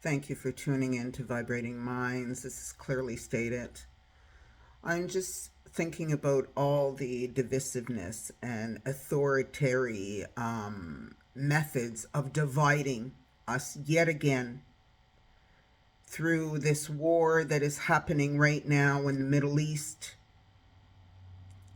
Thank you for tuning in to Vibrating Minds. This is clearly stated. I'm just thinking about all the divisiveness and authoritarian methods of dividing us yet again through this war that is happening right now in the Middle East,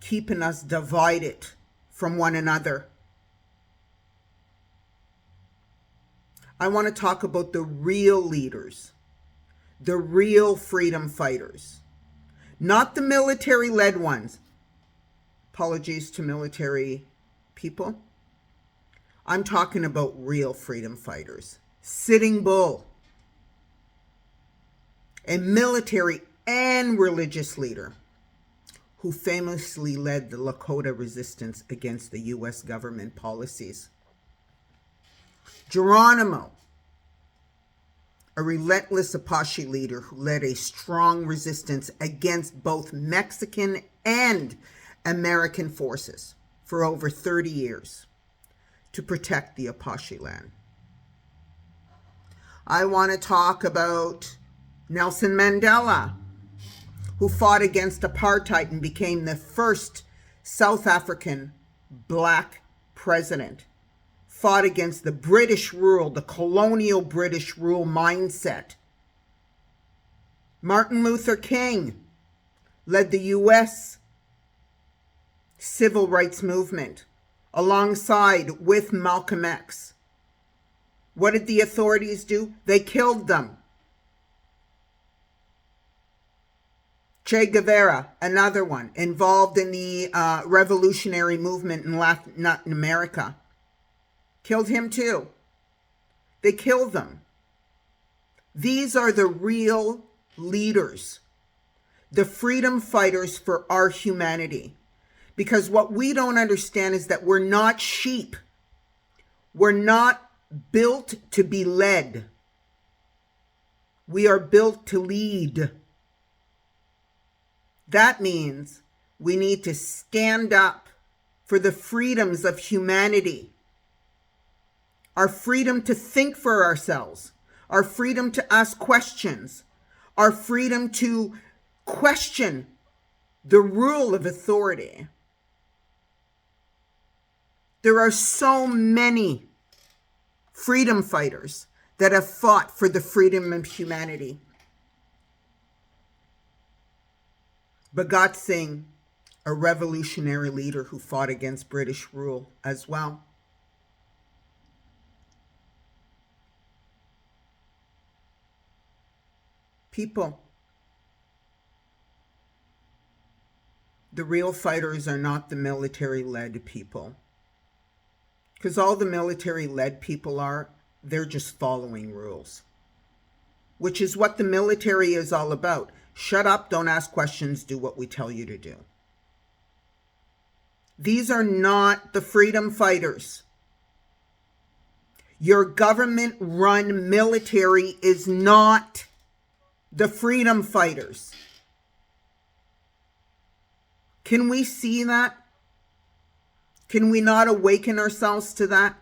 keeping us divided from one another. I want to talk about the real leaders, the real freedom fighters, not the military-led ones. Apologies to military people. I'm talking about real freedom fighters. Sitting Bull, a military and religious leader who famously led the Lakota resistance against the U.S. government policies. Geronimo, a relentless Apache leader who led a strong resistance against both Mexican and American forces for over 30 years to protect the Apache land. I want to talk about Nelson Mandela, who fought against apartheid and became the first South African black president. Fought against the British rule, the colonial British rule mindset. Martin Luther King led the U.S. civil rights movement alongside with Malcolm X. What did the authorities do? They killed them. Che Guevara, another one, involved in the revolutionary movement in Latin America. Killed him too. They killed them. These are the real leaders, the freedom fighters for our humanity. Because what we don't understand is that we're not sheep. We're not built to be led. We are built to lead. That means we need to stand up for the freedoms of humanity. Our freedom to think for ourselves, our freedom to ask questions, our freedom to question the rule of authority. There are so many freedom fighters that have fought for the freedom of humanity. Bhagat Singh, a revolutionary leader who fought against British rule as well. People, the real fighters are not the military-led people. Because all the military-led people are, they're just following rules. Which is what the military is all about. Shut up, don't ask questions, do what we tell you to do. These are not the freedom fighters. Your government-run military is not the freedom fighters. Can we see that? Can we not awaken ourselves to that?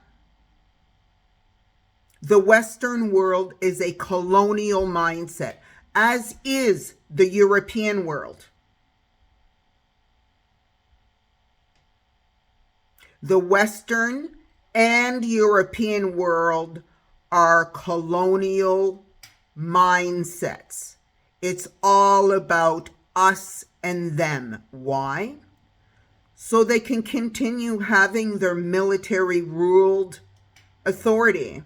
The Western world is a colonial mindset, as is the European world. The Western and European world are colonial mindsets. It's all about us and them. Why? So they can continue having their military ruled authority.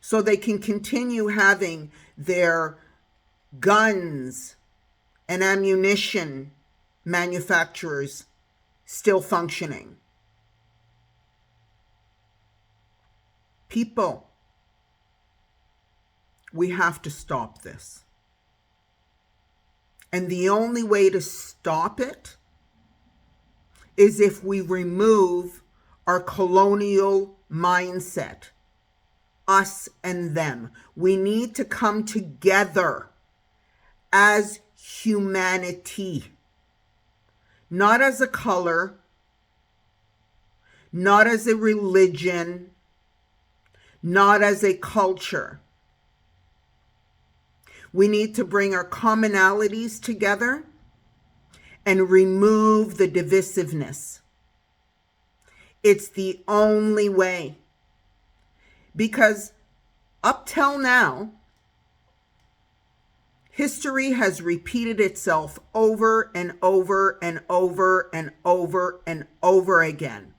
So they can continue having their guns and ammunition manufacturers still functioning. People, we have to stop this. And the only way to stop it is if we remove our colonial mindset, us and them. We need to come together as humanity, not as a color, not as a religion, not as a culture. We need to bring our commonalities together and remove the divisiveness. It's the only way. Because up till now, history has repeated itself over and over and over and over and over again.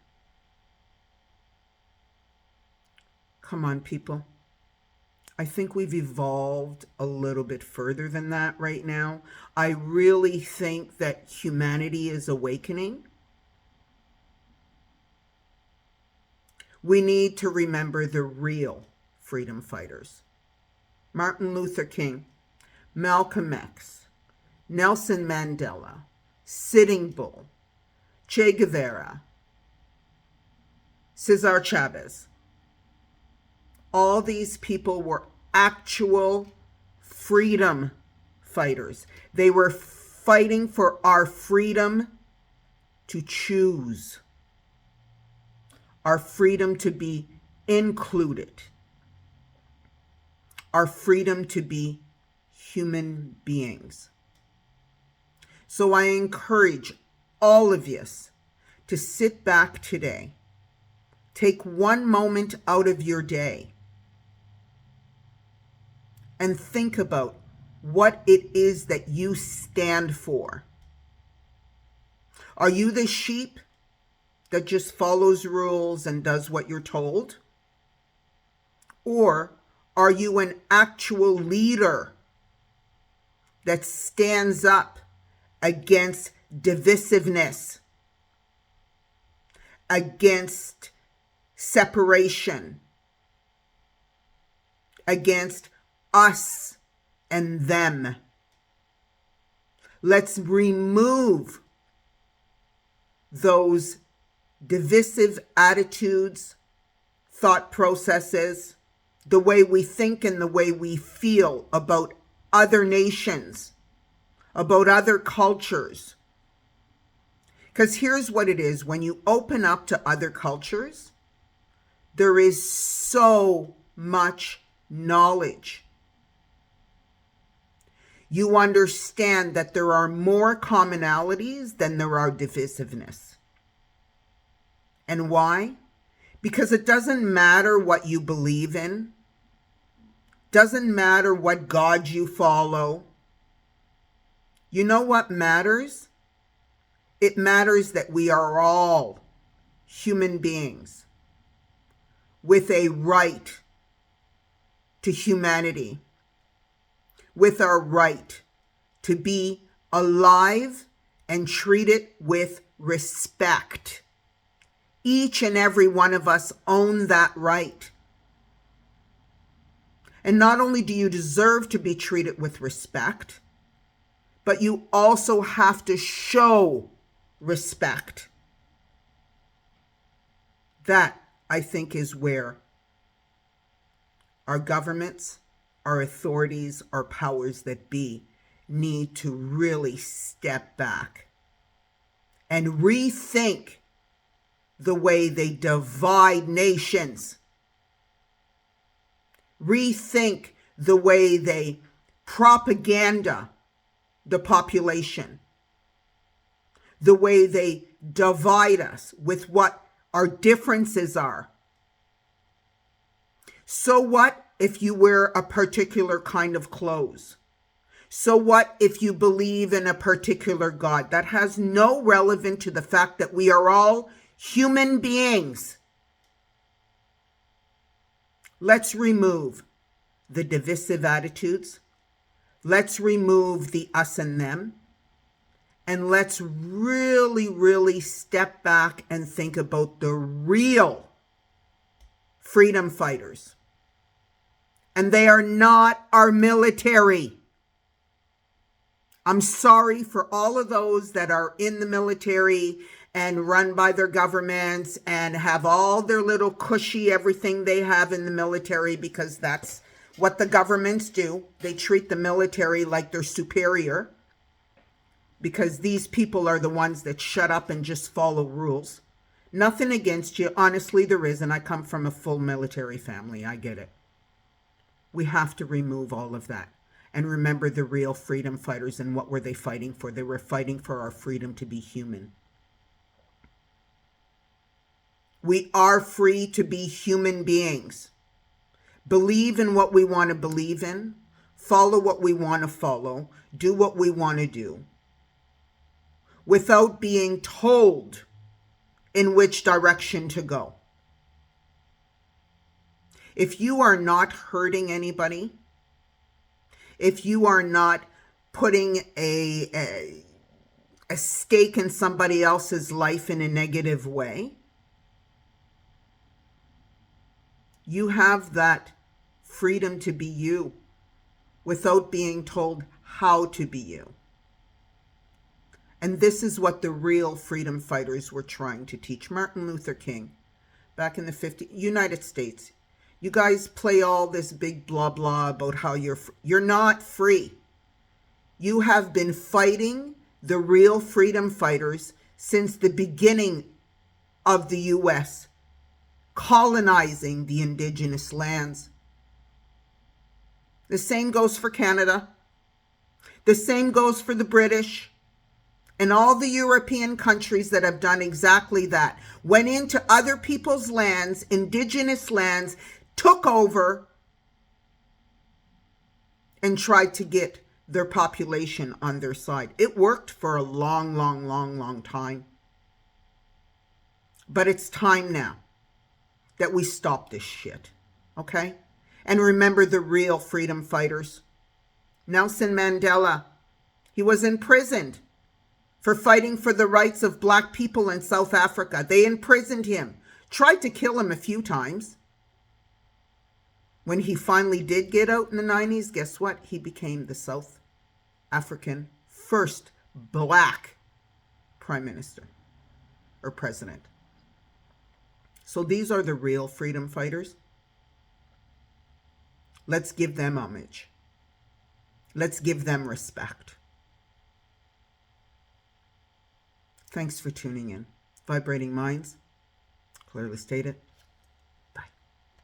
Come on, people. I think we've evolved a little bit further than that right now. I really think that humanity is awakening. We need to remember the real freedom fighters. Martin Luther King, Malcolm X, Nelson Mandela, Sitting Bull, Che Guevera, Cesar Chavez. All these people were actual freedom fighters. They were fighting for our freedom to choose, our freedom to be included, our freedom to be human beings. So I encourage all of you to sit back today. Take one moment out of your day and think about what it is that you stand for. Are you the sheep that just follows rules and does what you're told? Or are you an actual leader that stands up against divisiveness, against separation, against us and them? Let's remove those divisive attitudes, thought processes, the way we think and the way we feel about other nations, about other cultures. Because here's what it is. When you open up to other cultures, there is so much knowledge. You understand that there are more commonalities than there are divisiveness. And why? Because it doesn't matter what you believe in. Doesn't matter what God you follow. You know what matters? It matters that we are all human beings with a right to humanity, with our right to be alive and treated with respect. Each and every one of us own that right. And not only do you deserve to be treated with respect, but you also have to show respect. That, I think, is where our governments, our authorities, our powers that be need to really step back and rethink the way they divide nations. Rethink the way they propaganda the population. The way they divide us with what our differences are. So what if you wear a particular kind of clothes? So what if you believe in a particular God? That has no relevance to the fact that we are all human beings. Let's remove the divisive attitudes. Let's remove the us and them. And let's really, really step back and think about the real freedom fighters. And they are not our military. I'm sorry for all of those that are in the military and run by their governments and have all their little cushy everything they have in the military, because that's what the governments do. They treat the military like they're superior, because these people are the ones that shut up and just follow rules. Nothing against you. Honestly, there is, and I come from a full military family. I get it. We have to remove all of that. And remember the real freedom fighters, and what were they fighting for? They were fighting for our freedom to be human. We are free to be human beings. Believe in what we want to believe in. Follow what we want to follow. Do what we want to do. Without being told in which direction to go. If you are not hurting anybody, if you are not putting a stake in somebody else's life in a negative way, you have that freedom to be you without being told how to be you. And this is what the real freedom fighters were trying to teach. Martin Luther King, back in the United States. You guys play all this big blah blah about how you're not free. You have been fighting the real freedom fighters since the beginning of the U.S. colonizing the indigenous lands. The same goes for Canada. The same goes for the British and all the European countries that have done exactly that. Went into other people's lands, indigenous lands, took over, and tried to get their population on their side. It worked for a long time. But it's time now that we stop this shit, okay? And remember the real freedom fighters. Nelson Mandela, he was imprisoned for fighting for the rights of black people in South Africa. They imprisoned him, tried to kill him a few times. When he finally did get out in the 90s, guess what? He became the South African first black prime minister or president. So these are the real freedom fighters. Let's give them homage. Let's give them respect. Thanks for tuning in. Vibrating Minds, clearly stated.